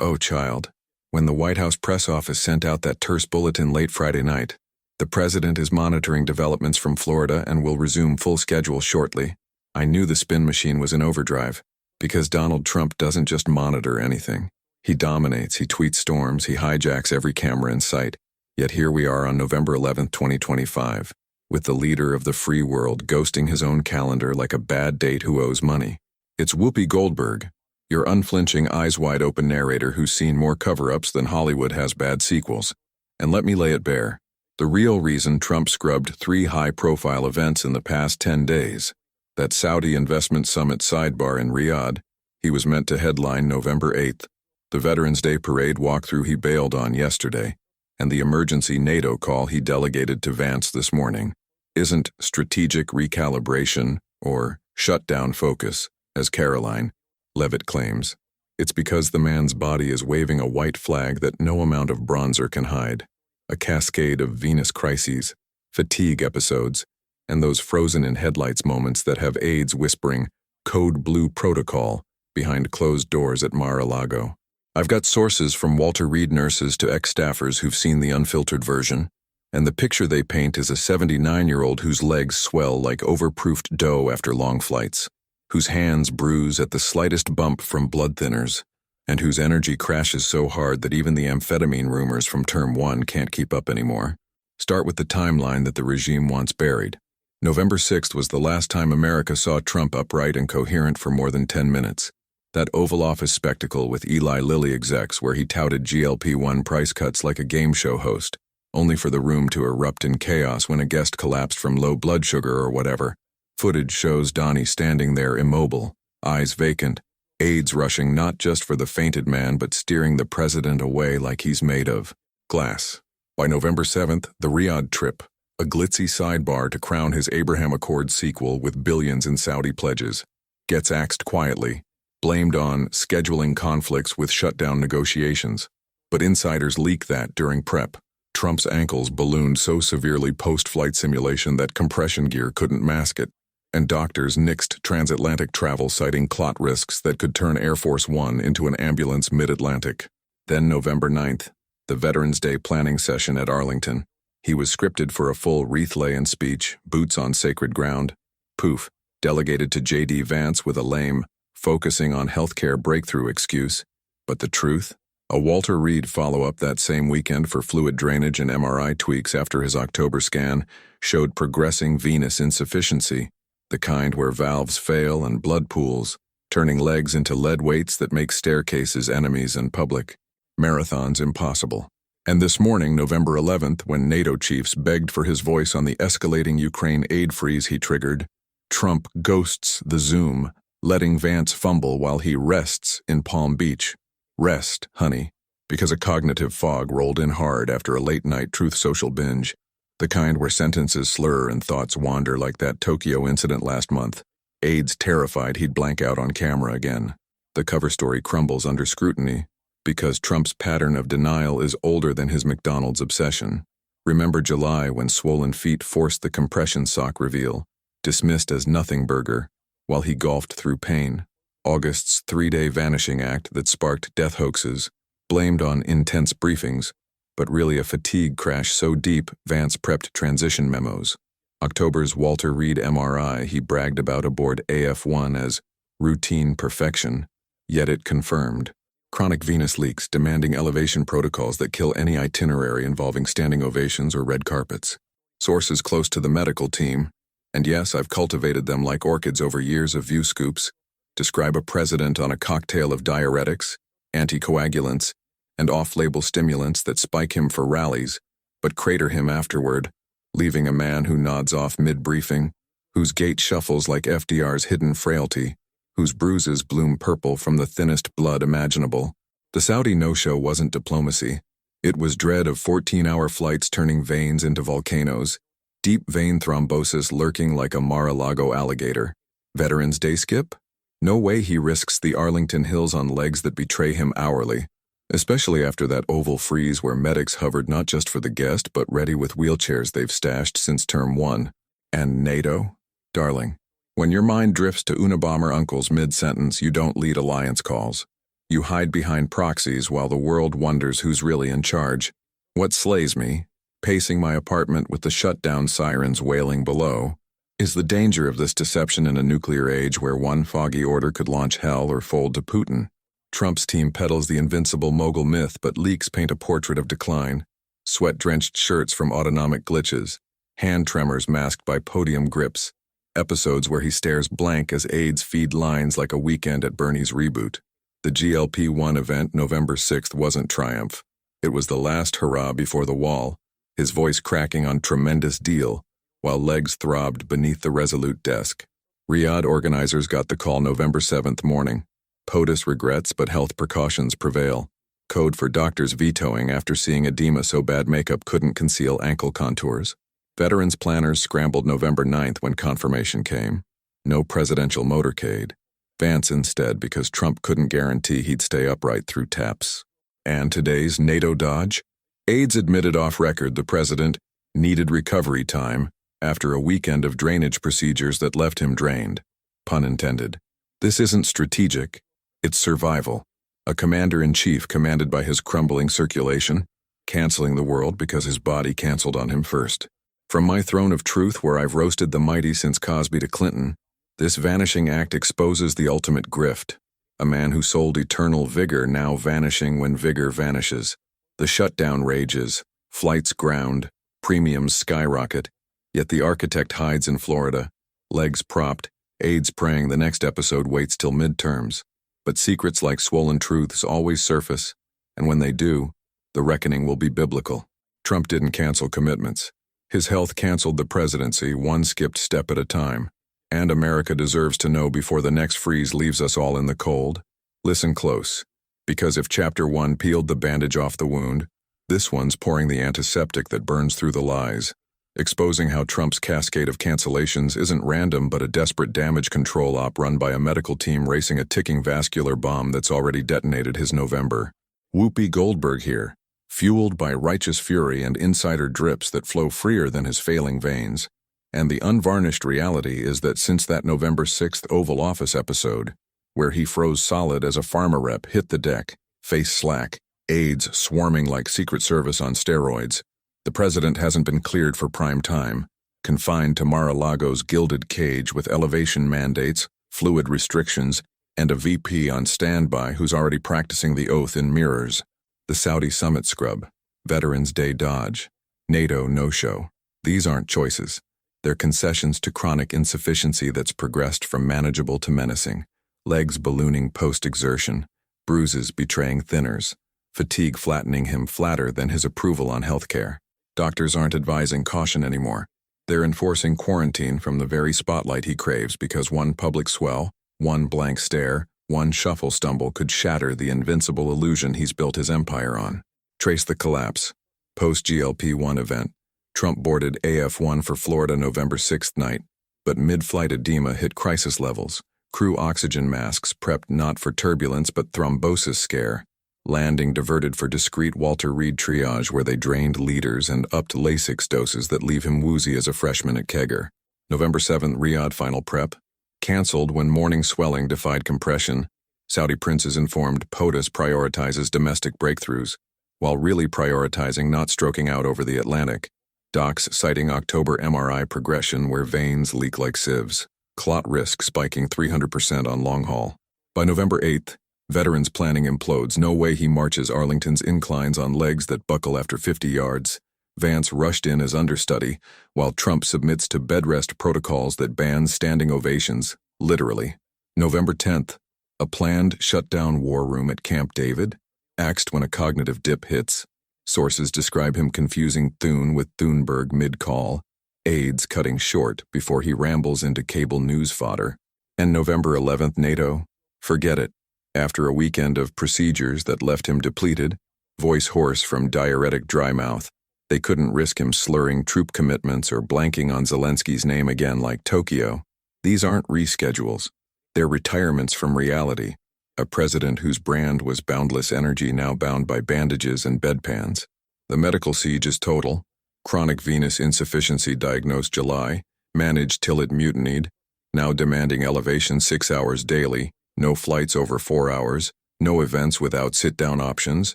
Oh, child. When the White House press office sent out that terse bulletin late Friday night, the president is monitoring developments from Florida and will resume full schedule shortly. I knew the spin machine was in overdrive, because Donald Trump doesn't just monitor anything. He dominates, he tweets storms, he hijacks every camera in sight. Yet here we are on November 11th, 2025, with the leader of the free world ghosting his own calendar like a bad date who owes money. It's Whoopi Goldberg, your unflinching, eyes-wide-open narrator who's seen more cover-ups than Hollywood has bad sequels. And let me lay it bare. The real reason Trump scrubbed 3 high-profile events in the past 10 days, that Saudi Investment Summit sidebar in Riyadh, he was meant to headline November 8th, the Veterans Day parade walkthrough he bailed on yesterday, and the emergency NATO call he delegated to Vance this morning, isn't strategic recalibration or shutdown focus, as Caroline Levitt claims. It's because the man's body is waving a white flag that no amount of bronzer can hide, a cascade of Venus crises, fatigue episodes, and those frozen-in-headlights moments that have aides whispering Code Blue protocol behind closed doors at Mar-a-Lago. I've got sources from Walter Reed nurses to ex-staffers who've seen the unfiltered version, and the picture they paint is a 79-year-old whose legs swell like overproofed dough after long flights, whose hands bruise at the slightest bump from blood thinners, and whose energy crashes so hard that even the amphetamine rumors from Term 1 can't keep up anymore. Start with the timeline that the regime wants buried. November 6th was the last time America saw Trump upright and coherent for more than 10 minutes. That Oval Office spectacle with Eli Lilly execs where he touted GLP-1 price cuts like a game show host, only for the room to erupt in chaos when a guest collapsed from low blood sugar or whatever. Footage shows Donnie standing there immobile, eyes vacant, aides rushing not just for the fainted man but steering the president away like he's made of glass. By November 7th, the Riyadh trip, a glitzy sidebar to crown his Abraham Accords sequel with billions in Saudi pledges, gets axed quietly, blamed on scheduling conflicts with shutdown negotiations. But insiders leak that during prep. Trump's ankles ballooned so severely post-flight simulation that compression gear couldn't mask it, and doctors nixed transatlantic travel citing clot risks that could turn Air Force One into an ambulance mid-Atlantic. Then November 9th, the Veterans Day planning session at Arlington. He was scripted for a full wreath-laying speech, boots on sacred ground. Poof, delegated to J.D. Vance with a lame, focusing on healthcare breakthrough excuse. But the truth? A Walter Reed follow-up that same weekend for fluid drainage and MRI tweaks after his October scan showed progressing venous insufficiency, the kind where valves fail and blood pools, turning legs into lead weights that make staircases enemies and public marathons impossible. And this morning, November 11th, when NATO chiefs begged for his voice on the escalating Ukraine aid freeze he triggered, Trump ghosts the Zoom, letting Vance fumble while he rests in Palm Beach. Rest, honey, because a cognitive fog rolled in hard after a late-night Truth Social binge, the kind where sentences slur and thoughts wander like that Tokyo incident last month. Aides terrified he'd blank out on camera again. The cover story crumbles under scrutiny because Trump's pattern of denial is older than his McDonald's obsession. Remember July when swollen feet forced the compression sock reveal, dismissed as nothing burger, while he golfed through pain. August's 3-day vanishing act that sparked death hoaxes, blamed on intense briefings, but really a fatigue crash so deep Vance prepped transition memos. October's Walter Reed MRI he bragged about aboard AF-1 as routine perfection, yet it confirmed. Chronic venous leaks demanding elevation protocols that kill any itinerary involving standing ovations or red carpets. Sources close to the medical team, and yes, I've cultivated them like orchids over years of view scoops, describe a president on a cocktail of diuretics, anticoagulants, and off-label stimulants that spike him for rallies, but crater him afterward, leaving a man who nods off mid-briefing, whose gait shuffles like FDR's hidden frailty, whose bruises bloom purple from the thinnest blood imaginable. The Saudi no-show wasn't diplomacy. It was dread of 14-hour flights turning veins into volcanoes, deep vein thrombosis lurking like a Mar-a-Lago alligator. Veterans Day skip? No way he risks the Arlington Hills on legs that betray him hourly, especially after that oval freeze where medics hovered not just for the guest but ready with wheelchairs they've stashed since Term 1. And NATO? Darling, when your mind drifts to Unabomber uncles mid-sentence, you don't lead alliance calls. You hide behind proxies while the world wonders who's really in charge. What slays me, pacing my apartment with the shutdown sirens wailing below, is the danger of this deception in a nuclear age where one foggy order could launch hell or fold to Putin. Trump's team peddles the invincible mogul myth, but leaks paint a portrait of decline. Sweat-drenched shirts from autonomic glitches, hand tremors masked by podium grips, episodes where he stares blank as aides feed lines like a weekend at Bernie's reboot. The GLP-1 event November 6th wasn't triumph. It was the last hurrah before the wall, his voice cracking on tremendous deal, while legs throbbed beneath the resolute desk. Riyadh organizers got the call November 7th morning. POTUS regrets, but health precautions prevail. Code for doctors vetoing after seeing edema so bad makeup couldn't conceal ankle contours. Veterans planners scrambled November 9th when confirmation came. No presidential motorcade. Vance instead because Trump couldn't guarantee he'd stay upright through TAPS. And today's NATO dodge? Aides admitted off record the president needed recovery time after a weekend of drainage procedures that left him drained. Pun intended. This isn't strategic, it's survival. A commander-in-chief commanded by his crumbling circulation, canceling the world because his body canceled on him first. From my throne of truth where I've roasted the mighty since Cosby to Clinton, this vanishing act exposes the ultimate grift. A man who sold eternal vigor now vanishing when vigor vanishes. The shutdown rages, flights ground, premiums skyrocket, yet the architect hides in Florida, legs propped, aides praying the next episode waits till midterms. But secrets like swollen truths always surface, and when they do, the reckoning will be biblical. Trump didn't cancel commitments. His health canceled the presidency one skipped step at a time. And America deserves to know before the next freeze leaves us all in the cold. Listen close, because if Chapter 1 peeled the bandage off the wound, this one's pouring the antiseptic that burns through the lies, exposing how Trump's cascade of cancellations isn't random but a desperate damage control op run by a medical team racing a ticking vascular bomb that's already detonated his November. Whoopi Goldberg here, fueled by righteous fury and insider drips that flow freer than his failing veins. And the unvarnished reality is that since that November 6th Oval Office episode, where he froze solid as a pharma rep hit the deck, face slack, aides swarming like Secret Service on steroids, the president hasn't been cleared for prime time, confined to Mar-a-Lago's gilded cage with elevation mandates, fluid restrictions, and a VP on standby who's already practicing the oath in mirrors. The Saudi summit scrub, Veterans Day dodge, NATO no-show. These aren't choices. They're concessions to chronic insufficiency that's progressed from manageable to menacing. Legs ballooning post-exertion, bruises betraying thinners, fatigue flattening him flatter than his approval on healthcare. Doctors aren't advising caution anymore. They're enforcing quarantine from the very spotlight he craves because one public swell, one blank stare, one shuffle stumble could shatter the invincible illusion he's built his empire on. Trace the collapse. Post-GLP-1 event. Trump boarded AF-1 for Florida November 6th night, but mid-flight edema hit crisis levels. Crew oxygen masks prepped not for turbulence but thrombosis scare. Landing diverted for discreet Walter Reed triage where they drained liters and upped Lasix doses that leave him woozy as a freshman at Kegger. November 7th Riyadh final prep. Canceled when morning swelling defied compression. Saudi princes informed POTUS prioritizes domestic breakthroughs, while really prioritizing not stroking out over the Atlantic. Docs citing October MRI progression where veins leak like sieves. Clot risk spiking 300% on long haul. By November 8th, veterans planning implodes. No way he marches Arlington's inclines on legs that buckle after 50 yards. Vance rushed in as understudy, while Trump submits to bed rest protocols that ban standing ovations, literally. November 10th, a planned shutdown war room at Camp David, axed when a cognitive dip hits. Sources describe him confusing Thune with Thunberg mid-call, aides cutting short before he rambles into cable news fodder. And November 11th NATO? Forget it. After a weekend of procedures that left him depleted, voice hoarse from diuretic dry mouth, they couldn't risk him slurring troop commitments or blanking on Zelensky's name again like Tokyo. These aren't reschedules. They're retirements from reality. A president whose brand was boundless energy now bound by bandages and bedpans. The medical siege is total. Chronic venous insufficiency diagnosed July, managed till it mutinied, now demanding elevation 6 hours daily, no flights over 4 hours, No events without sit-down options,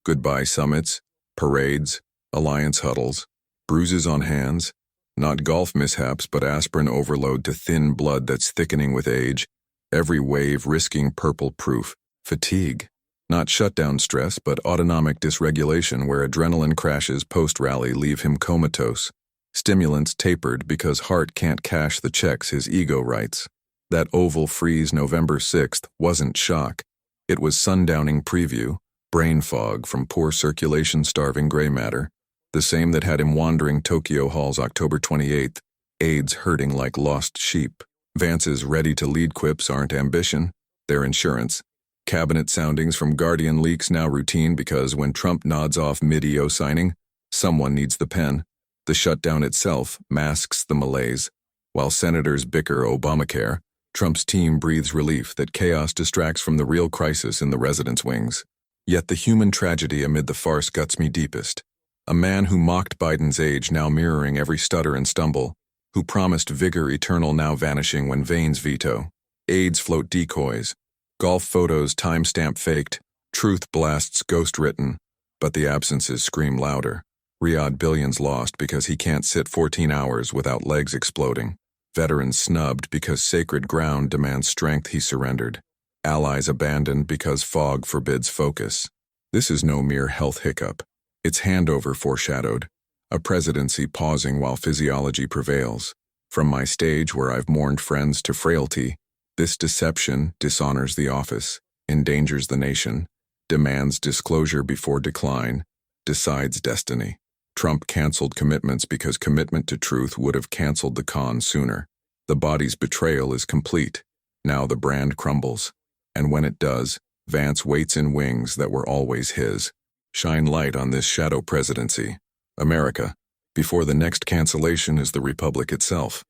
goodbye summits, parades, alliance huddles, bruises on hands, not golf mishaps but aspirin overload to thin blood that's thickening with age, every wave risking purple proof, fatigue. Not shutdown stress but autonomic dysregulation where adrenaline crashes post-rally leave him comatose. Stimulants tapered because heart can't cash the checks his ego writes. That oval freeze November 6th wasn't shock. It was sundowning preview, brain fog from poor circulation-starving gray matter, the same that had him wandering Tokyo halls October 28th, AIDS herding like lost sheep. Vance's ready-to-lead quips aren't ambition, they're insurance. Cabinet soundings from Guardian leaks now routine because when Trump nods off mid-EO signing, someone needs the pen. The shutdown itself masks the malaise. While senators bicker Obamacare, Trump's team breathes relief that chaos distracts from the real crisis in the residence wings. Yet the human tragedy amid the farce guts me deepest. A man who mocked Biden's age now mirroring every stutter and stumble, who promised vigor eternal now vanishing when veins veto. AIDS float decoys. Golf photos timestamp faked, truth blasts ghost-written, but the absences scream louder. Riyadh billions lost because he can't sit 14 hours without legs exploding. Veterans snubbed because sacred ground demands strength he surrendered. Allies abandoned because fog forbids focus. This is no mere health hiccup. It's handover foreshadowed, a presidency pausing while physiology prevails. From my stage where I've mourned friends to frailty, this deception dishonors the office, endangers the nation, demands disclosure before decline, decides destiny. Trump canceled commitments because commitment to truth would have canceled the con sooner. The body's betrayal is complete. Now the brand crumbles. And when it does, Vance waits in wings that were always his. Shine light on this shadow presidency. America, before the next cancellation is the republic itself.